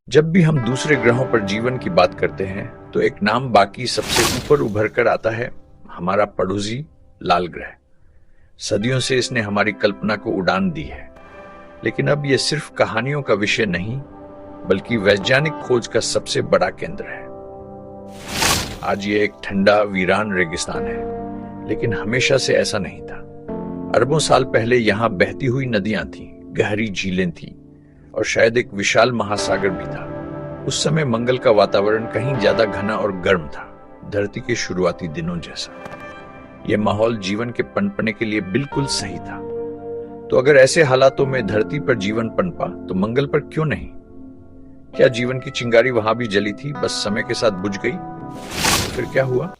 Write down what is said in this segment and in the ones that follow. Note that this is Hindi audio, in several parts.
जब भी हम दूसरे ग्रहों पर जीवन की बात करते हैं तो एक नाम बाकी सबसे ऊपर उभर कर आता है, हमारा पड़ोसी लाल ग्रह। सदियों से इसने हमारी कल्पना को उड़ान दी है, लेकिन अब यह सिर्फ कहानियों का विषय नहीं बल्कि वैज्ञानिक खोज का सबसे बड़ा केंद्र है। आज यह एक ठंडा वीरान रेगिस्तान है, लेकिन हमेशा से ऐसा नहीं था। अरबों साल पहले यहां बहती हुई नदियां थीं, गहरी झीलें थीं और शायद एक विशाल महासागर भी था। उस समय मंगल का वातावरण कहीं ज्यादा घना और गर्म था, धरती के शुरुआती दिनों जैसा। यह माहौल जीवन के पनपने के लिए बिल्कुल सही था। तो अगर ऐसे हालातों में धरती पर जीवन पनपा तो मंगल पर क्यों नहीं? क्या जीवन की चिंगारी वहां भी जली थी, बस समय के साथ बुझ गई? तो फिर क्या हुआ?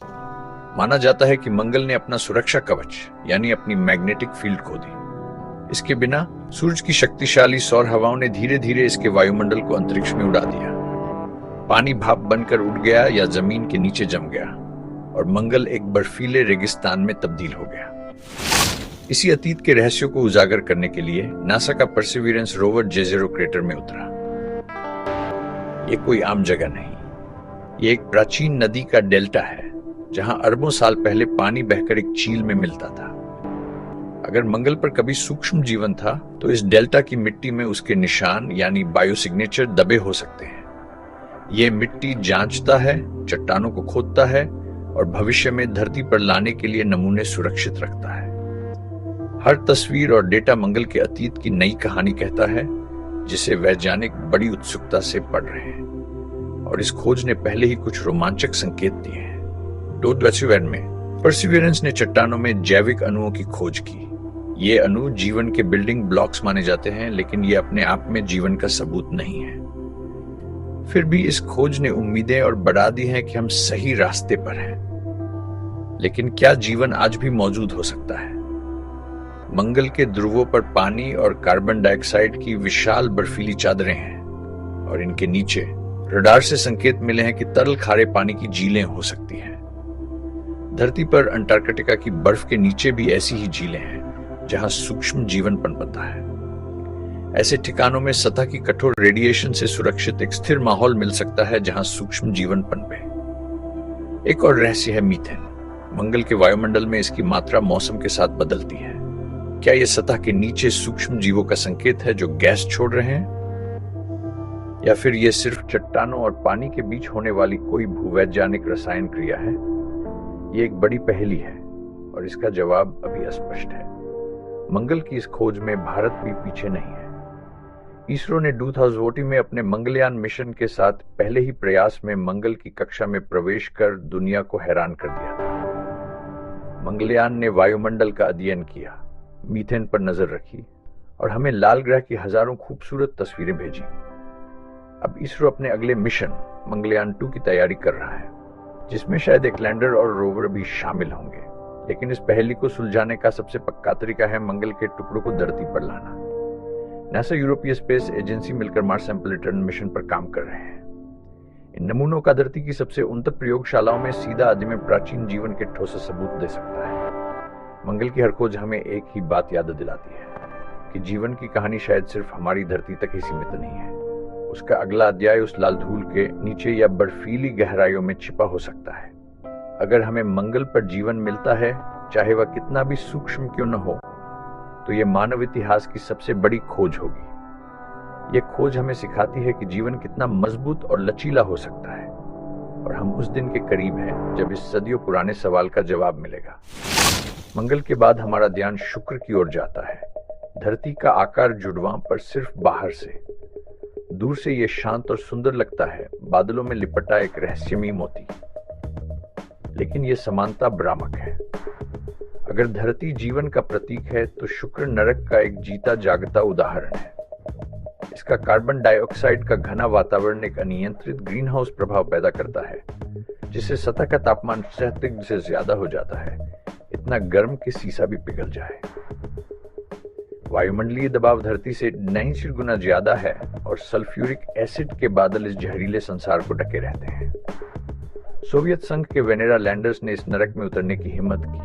माना जाता है कि मंगल ने अपना सुरक्षा कवच यानी अपनी मैग्नेटिक फील्ड खो दी। इसके बिना सूरज की शक्तिशाली सौर हवाओं ने धीरे धीरे इसके वायुमंडल को अंतरिक्ष में उड़ा दिया। पानी भाप बनकर उड़ गया या जमीन के नीचे जम गया और मंगल एक बर्फीले रेगिस्तान में तब्दील हो गया। इसी अतीत के रहस्यों को उजागर करने के लिए नासा का परसिवियरेंस रोवर जेजेरो क्रेटर में उतरा। यह कोई आम जगह नहीं, यह एक प्राचीन नदी का डेल्टा है जहां अरबों साल पहले पानी बहकर एक झील में मिलता था। अगर मंगल पर कभी सूक्ष्म जीवन था तो इस डेल्टा की मिट्टी में उसके निशान यानी बायोसिग्नेचर दबे हो सकते हैं। यह मिट्टी जांचता है, चट्टानों को खोदता है और भविष्य में धरती पर लाने के लिए नमूने सुरक्षित रखता है। हर तस्वीर और डेटा मंगल के अतीत की नई कहानी कहता है, जिसे वैज्ञानिक बड़ी उत्सुकता से पढ़ रहे हैं। और इस खोज ने पहले ही कुछ रोमांचक संकेत दिए हैं। 2021 में परसिवियरेंस ने चट्टानों में जैविक अणुओं की खोज की। ये अणु जीवन के बिल्डिंग ब्लॉक्स माने जाते हैं, लेकिन ये अपने आप में जीवन का सबूत नहीं है। फिर भी इस खोज ने उम्मीदें और बढ़ा दी हैं कि हम सही रास्ते पर हैं। लेकिन क्या जीवन आज भी मौजूद हो सकता है? मंगल के ध्रुवों पर पानी और कार्बन डाइऑक्साइड की विशाल बर्फीली चादरें हैं और इनके नीचे रडार से संकेत मिले हैं कि तरल खारे पानी की झीलें हो सकती हैं। धरती पर अंटार्कटिका की बर्फ के नीचे भी ऐसी ही झीलें हैं जहां सूक्ष्म जीवन पनपता है। ऐसे ठिकानों में सतह की कठोर रेडिएशन से सुरक्षित एक स्थिर माहौल मिल सकता है जहां सूक्ष्म जीवन पनपे। एक और रहस्य है मीथेन। मंगल के वायुमंडल में इसकी मात्रा मौसम के साथ बदलती है। क्या यह सतह के नीचे सूक्ष्म जीवों का संकेत है जो गैस छोड़ रहे हैं, या फिर यह सिर्फ चट्टानों और पानी के बीच होने वाली कोई भूवैज्ञानिक रसायन क्रिया है? यह एक बड़ी पहेली है और इसका जवाब अभी अस्पष्ट है। मंगल की इस खोज में भारत भी पीछे नहीं है। इसरो ने 2020 में अपने मंगलयान मिशन के साथ पहले ही प्रयास में मंगल की कक्षा में प्रवेश कर दुनिया को हैरान कर दिया था। मंगलयान ने वायुमंडल का अध्ययन किया, मीथेन पर नजर रखी और हमें लाल ग्रह की हजारों खूबसूरत तस्वीरें भेजी। अब इसरो अपने अगले मिशन मंगलयान 2 की तैयारी कर रहा है, जिसमें शायद एक लैंडर और रोवर भी शामिल होंगे। लेकिन इस पहेली को सुलझाने का सबसे पक्का तरीका है मंगल के टुकड़ों को धरती पर लाना। नासा यूरोपीय स्पेस एजेंसी मिलकर मार्स सैंपल रिटर्न मिशन पर काम कर रहे हैं। इन नमूनों का धरती की सबसे उन्नत प्रयोगशालाओं में सीधा आदि में प्राचीन जीवन के ठोस सबूत दे सकता है। मंगल की हर खोज हमें एक ही बात याद दिलाती है कि जीवन की कहानी शायद सिर्फ हमारी धरती तक ही सीमित नहीं है। उसका अगला अध्याय उस लाल धूल के नीचे या बर्फीली गहराइयों में छिपा हो सकता है। अगर हमें मंगल पर जीवन मिलता है, चाहे वह कितना भी सूक्ष्म क्यों न हो, तो यह मानव इतिहास की सबसे बड़ी खोज होगी। यह खोज हमें सिखाती है कि जीवन कितना मजबूत और लचीला हो सकता है और हम उस दिन के करीब हैं जब इस सदियों पुराने सवाल का जवाब मिलेगा। मंगल के बाद हमारा ध्यान शुक्र की ओर जाता है। धरती का आकार जुड़वां पर सिर्फ बाहर से। दूर से यह शांत और सुंदर लगता है, बादलों में लिपटा एक रहस्यमयी मोती। लेकिन यह समानता भ्रामक है। अगर धरती जीवन का प्रतीक है तो शुक्र नरक का एक जीता जागता उदाहरण है। इसका कार्बन डाइऑक्साइड का घना वातावरण एक अनियंत्रित ग्रीन हाउस प्रभाव पैदा करता है, जिससे सतह का तापमान 60 डिग्री से ज्यादा हो जाता है, इतना गर्म कि सीसा भी पिघल जाए। वायुमंडलीय दबाव धरती से 90 गुना ज्यादा है और सल्फ्यूरिक एसिड के बादल इस जहरीले संसार को ढके रहते हैं। सोवियत संघ के वेनेरा लैंडर्स ने इस नरक में उतरने की हिम्मत की,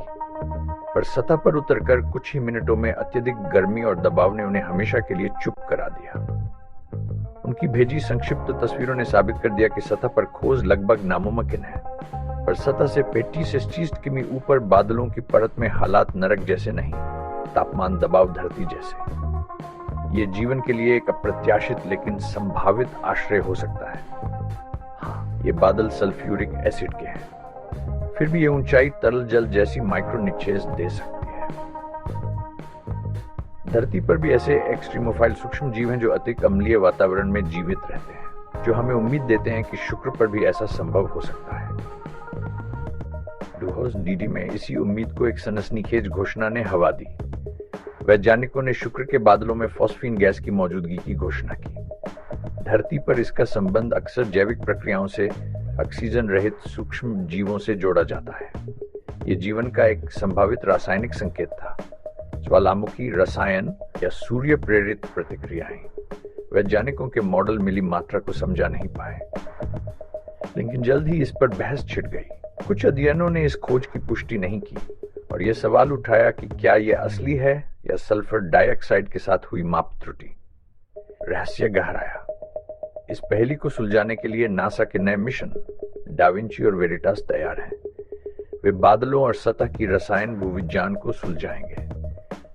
पर सतह पर उतरकर कुछ ही मिनटों में अत्यधिक गर्मी और दबाव ने उन्हें हमेशा के लिए चुप करा दिया। उनकी भेजी संक्षिप्त तस्वीरों ने साबित कर दिया कि सतह पर खोज लगभग नामुमकिन है, पर सतह से 35 से 30 किमी ऊपर बादलों की परत में हालात नरक जैसे नहीं, तापमान दबाव धरती जैसे। ये जीवन के लिए एक अप्रत्याशित लेकिन संभावित आश्रय हो सकता है। हाँ, ये बादल सल्फ्यूरिक एसिड के हैं, फिर भी ये ऊंचाई तरल जल जैसी माइक्रोनिचेस दे सकती है। धरती पर भी ऐसे एक्सट्रीमोफाइल सूक्ष्म जीव हैं जो अधिक अम्लीय वातावरण में जीवित रहते हैं, जो हमें उम्मीद देते हैं कि शुक्र पर भी ऐसा संभव हो सकता है। डूहॉस डीडी में इसी उम्मीद को एक सनसनीखेज घोषणा ने हवा दी। वैज्ञानिकों ने शुक्र के बादलों में फॉस्फीन गैस की मौजूदगी की घोषणा की। धरती पर इसका संबंध अक्सर जैविक प्रक्रियाओं से ऑक्सीजन रहित सूक्ष्म जीवों से जोड़ा जाता है। ये जीवन का एक संभावित रासायनिक संकेत था। ज्वालामुखी रसायन या सूर्य प्रेरित प्रतिक्रियाएं वैज्ञानिकों के मॉडल मिली मात्रा को समझा नहीं पाए, लेकिन जल्द ही इस पर बहस छिड़ गई। कुछ अध्ययनों ने इस खोज की पुष्टि नहीं की और यह सवाल उठाया कि क्या यह असली है या सल्फर डाइऑक्साइड के साथ हुई माप त्रुटि। रहस्य गहराया। इस पहेली को सुलझाने के लिए नासा के नए मिशन डाविंची और वेरिटास तैयार हैं। वे बादलों और सतह की रसायन भूविज्ञान को सुलझाएंगे।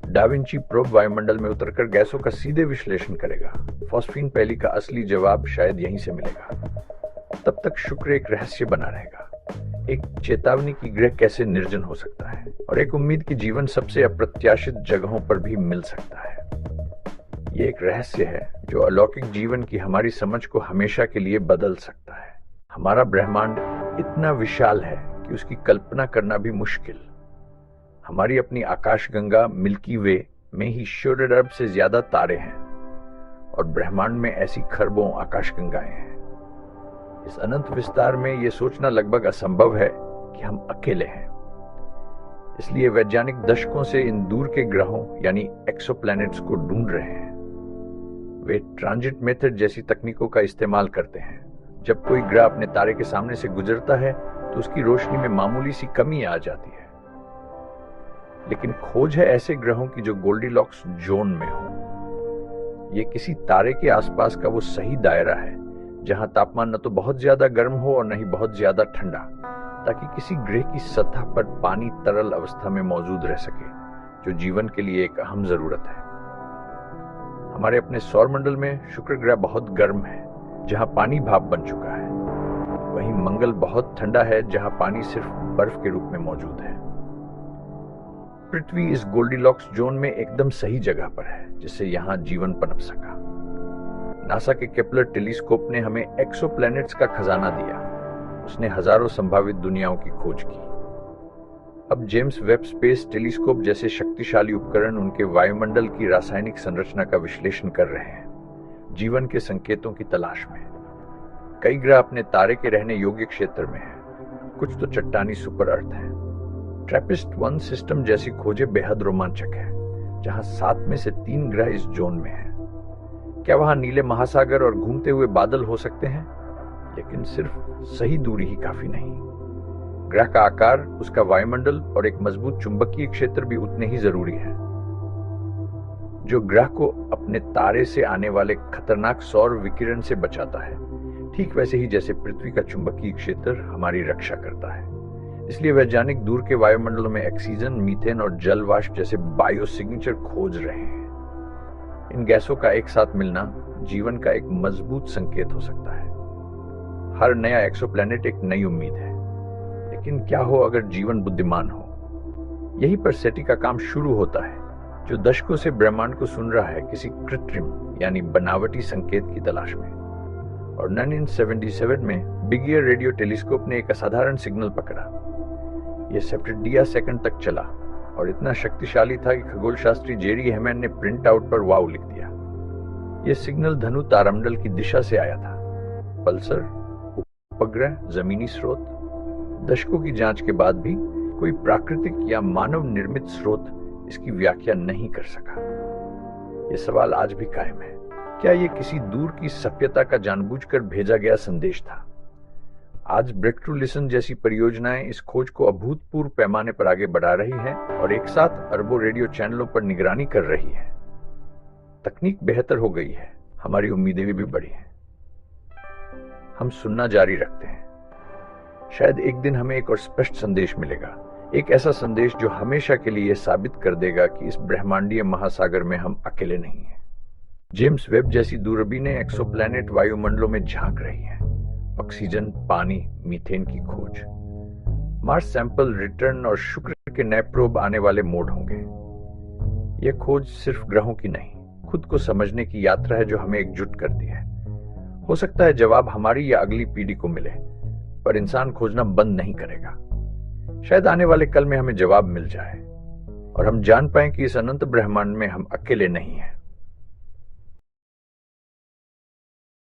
डाविंची प्रोब वायुमंडल में उतरकर गैसों का सीधे विश्लेषण करेगा। फॉस्फीन पहेली का असली जवाब शायद यहीं से मिलेगा। तब तक शुक्र एक रहस्य बना रहेगा, एक चेतावनी की ग्रह कैसे निर्जन हो सकता है और एक उम्मीद की जीवन सबसे अप्रत्याशित जगहों पर भी मिल सकता है। ये एक रहस्य है जो अलौकिक जीवन की हमारी समझ को हमेशा के लिए बदल सकता है। हमारा ब्रह्मांड इतना विशाल है कि उसकी कल्पना करना भी मुश्किल। हमारी अपनी आकाशगंगा मिल्की वे में ही सूर्य अरब से ज्यादा तारे हैं और ब्रह्मांड में ऐसी खरबों आकाशगंगाएं हैं। इस अनंत विस्तार में यह सोचना लगभग असंभव है कि हम अकेले हैं। इसलिए वैज्ञानिक दशकों से इन दूर के ग्रहों यानी एक्सोप्लैनेट्स को ढूंढ रहे हैं। वे ट्रांजिट मेथड जैसी तकनीकों का इस्तेमाल करते हैं। जब कोई ग्रह अपने तारे के सामने से गुजरता है तो उसकी रोशनी में मामूली सी कमी आ जाती है, लेकिन खोज है ऐसे ग्रहों की जो गोल्डीलॉक्स जोन में हो। ये किसी तारे के आसपास का वो सही दायरा है जहां तापमान न तो बहुत ज्यादा गर्म हो और न ही बहुत ज्यादा ठंडा, ताकि किसी ग्रह की सतह पर पानी तरल अवस्था में मौजूद रह सके, जो जीवन के लिए एक अहम जरूरत है। हमारे अपने सौरमंडल में शुक्र ग्रह बहुत गर्म है, जहां पानी भाप बन चुका है। वहीं मंगल बहुत ठंडा है, जहां पानी सिर्फ बर्फ के रूप में मौजूद है। पृथ्वी इस गोल्डीलॉक्स जोन में एकदम सही जगह पर है, जिससे यहां जीवन पनप सका। नासा के केपलर टेलीस्कोप ने हमें एक्सोप्लैनेट्स का खजाना दिया। उसने हजारों संभावित दुनियाओं की खोज की। अब जेम्स वेब स्पेस टेलीस्कोप जैसे शक्तिशाली उपकरण उनके वायुमंडल की रासायनिक संरचना का विश्लेषण कर रहे हैं, जीवन के संकेतों की तलाश में। कई ग्रह अपने तारे के रहने योग्य क्षेत्र में हैं, कुछ तो चट्टानी सुपर अर्थ हैं। ट्रैपिस्ट-1 सिस्टम जैसी खोजें बेहद रोमांचक है, जहां 7 में से 3 ग्रह इस जोन में हैं। क्या वहां नीले महासागर और घूमते हुए बादल हो सकते हैं? लेकिन सिर्फ सही दूरी ही काफी नहीं। ग्रह का आकार, उसका वायुमंडल और एक मजबूत चुंबकीय क्षेत्र भी उतने ही जरूरी है, जो ग्रह को अपने तारे से आने वाले खतरनाक सौर विकिरण से बचाता है, ठीक वैसे ही जैसे पृथ्वी का चुंबकीय क्षेत्र हमारी रक्षा करता है। इसलिए वैज्ञानिक दूर के वायुमंडलों में ऑक्सीजन, मीथेन और जल वाष्प जैसे बायो सिग्नेचर खोज रहे हैं। इन गैसों का एक साथ मिलना जीवन का एक मजबूत संकेत हो सकता है। हर नया एक्सोप्लैनेट एक नई उम्मीद है। लेकिन क्या हो अगर जीवन बुद्धिमान हो? यहीं पर सेटी का काम शुरू होता है, जो दशकों से ब्रह्मांड को सुन रहा है किसी कृत्रिम यानी बनावटी संकेत की तलाश में। और 1977 में बिग ईयर रेडियो टेलीस्कोप ने एक असाधारण सिग्नल पकड़ा। यह सेप्टेडिया सेकंड तक चला और इतना शक्तिशाली था कि खगोल शास्त्री जेरी हेमैन ने प्रिंट आउट पर वाव लिख दिया। यह सिग्नल धनु तारामंडल की दिशा से आया था। पल्सर, उपग्रह, जमीनी स्रोत। दशकों की जांच के बाद भी कोई प्राकृतिक या मानव निर्मित स्रोत इसकी व्याख्या नहीं कर सका। यह सवाल आज भी कायम है। क्या यह किसी दूर की सभ्यता का जानबूझकर भेजा गया संदेश था? आज ब्रेकथ्रू लिसन जैसी परियोजनाएं इस खोज को अभूतपूर्व पैमाने पर आगे बढ़ा रही हैं और एक साथ अरबों रेडियो चैनलों पर निगरानी कर रही है। तकनीक बेहतर हो गई है, हमारी उम्मीदें भी बढ़ी हैं। हम सुनना जारी रखते हैं। शायद एक दिन हमें एक और स्पष्ट संदेश मिलेगा, एक ऐसा संदेश जो हमेशा के लिए साबित कर देगा कि इस ब्रह्मांडीय महासागर में हम अकेले नहीं हैं। जेम्स वेब जैसी दूरबीनें एक्सोप्लैनेट वायुमंडलों में झांक रही हैं, ऑक्सीजन, पानी, मीथेन की खोज। मार्स सैंपल रिटर्न और शुक्र के नए प्रोब आने वाले मोड होंगे। यह खोज सिर्फ ग्रहों की नहीं, खुद को समझने की यात्रा है जो हमें एकजुट करती है। हो सकता है जवाब हमारी या अगली पीढ़ी को मिले, पर इंसान खोजना बंद नहीं करेगा। शायद आने वाले कल में हमें जवाब मिल जाए और हम जान पाएं कि इस अनंत ब्रह्मांड में हम अकेले नहीं हैं।